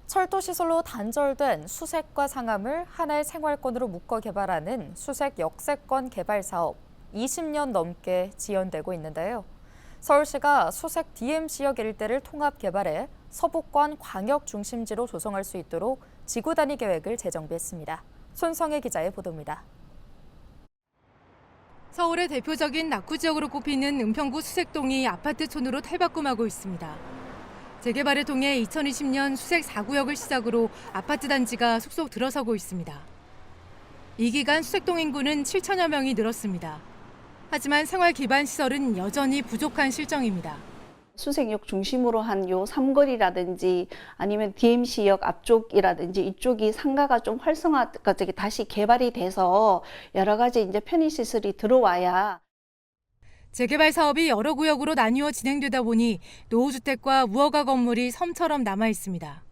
철도시설로 단절된 수색과 상암을 하나의 생활권으로 묶어 개발하는 수색 역세권 개발 사업 20년 넘게 지연되고 있는데요. 서울시가 수색 DMC역 일대를 통합 개발해 서부권 광역 중심지로 조성할 수 있도록 지구 단위 계획을 재정비했습니다. 손성혜 기자의 보도입니다. 서울의 대표적인 낙후 지역으로 꼽히는 은평구 수색동이 아파트촌으로 탈바꿈하고 있습니다. 재개발을 통해 2020년 수색 4구역을 시작으로 아파트 단지가 속속 들어서고 있습니다. 이 기간 수색동 인구는 7천여 명이 늘었습니다. 하지만 생활 기반 시설은 여전히 부족한 실정입니다. 수색역 중심으로 한 요 삼거리라든지 아니면 DMC역 앞쪽이라든지 이쪽이 상가가 좀 활성화가 다시 개발이 돼서 여러 가지 이제 편의시설이 들어와야. 재개발 사업이 여러 구역으로 나뉘어 진행되다 보니 노후주택과 무허가 건물이 섬처럼 남아 있습니다.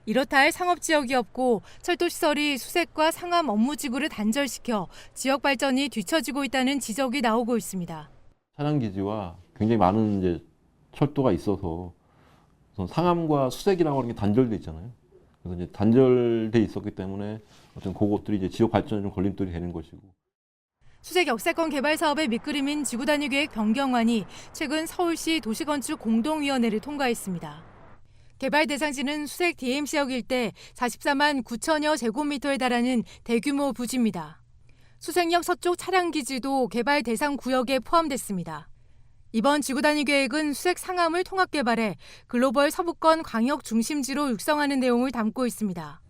이렇다 할 상업지역이 없고 철도시설이 수색과 상암 업무지구를 단절시켜 지역 발전이 뒤처지고 있다는 지적이 나오고 있습니다. 차량기지와 굉장히 많은 이제 철도가 있어서 상암과 수색이라고 하는 게 단절돼 있잖아요. 그래서 이제 단절돼 있었기 때문에 어떤 그것들이 이제 지역 발전에 좀 걸림돌이 되는 것이고. 수색 역세권 개발 사업의 밑그림인 지구 단위 계획 변경안이 최근 서울시 도시건축 공동위원회를 통과했습니다. 개발 대상지는 수색 DMC역 일대 44만 9천여 제곱미터에 달하는 대규모 부지입니다. 수색역 서쪽 차량기지도 개발 대상 구역에 포함됐습니다. 이번 지구 단위 계획은 수색 상암을 통합 개발해 글로벌 서부권 광역 중심지로 육성하는 내용을 담고 있습니다.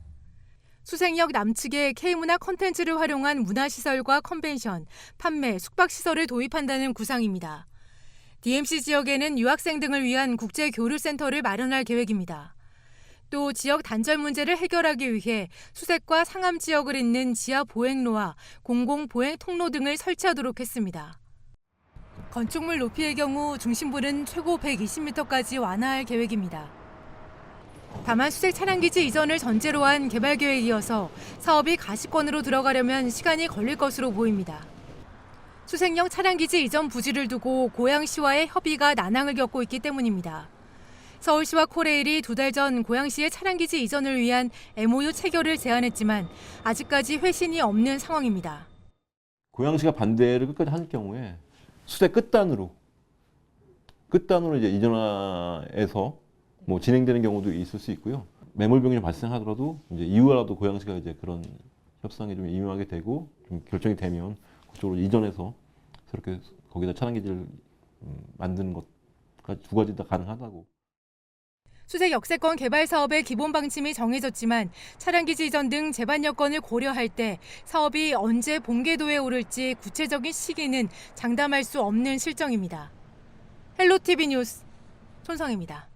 수색역 남측에 K문화 콘텐츠를 활용한 문화시설과 컨벤션, 판매, 숙박시설을 도입한다는 구상입니다. DMC 지역에는 유학생 등을 위한 국제교류센터를 마련할 계획입니다. 또 지역 단절 문제를 해결하기 위해 수색과 상암 지역을 잇는 지하 보행로와 공공 보행 통로 등을 설치하도록 했습니다. 건축물 높이의 경우 중심부는 최고 120m까지 완화할 계획입니다. 다만 수색 차량기지 이전을 전제로 한 개발 계획이어서 사업이 가시권으로 들어가려면 시간이 걸릴 것으로 보입니다. 수색역 차량기지 이전 부지를 두고 고양시와의 협의가 난항을 겪고 있기 때문입니다. 서울시와 코레일이 2달 전 고양시의 차량기지 이전을 위한 MOU 체결을 제안했지만 아직까지 회신이 없는 상황입니다. 고양시가 반대를 끝까지 할 경우에 수색 끝단으로 이제 이전화해서 진행되는 경우도 있을 수 있고요. 매몰 병이 발생하더라도 이제 이후라도 고양시가 이제 그런 협상에 좀 임하게 되고 좀 결정이 되면 그쪽으로 이전해서 그렇게 거기다 차량기지를 만드는 것까지 2가지 다 가능하다고. 수색 역세권 개발 사업의 기본 방침이 정해졌지만 차량기지 이전 등 제반 여건을 고려할 때 사업이 언제 본궤도에 오를지 구체적인 시기는 장담할 수 없는 실정입니다. 헬로티비 뉴스 손성혜입니다.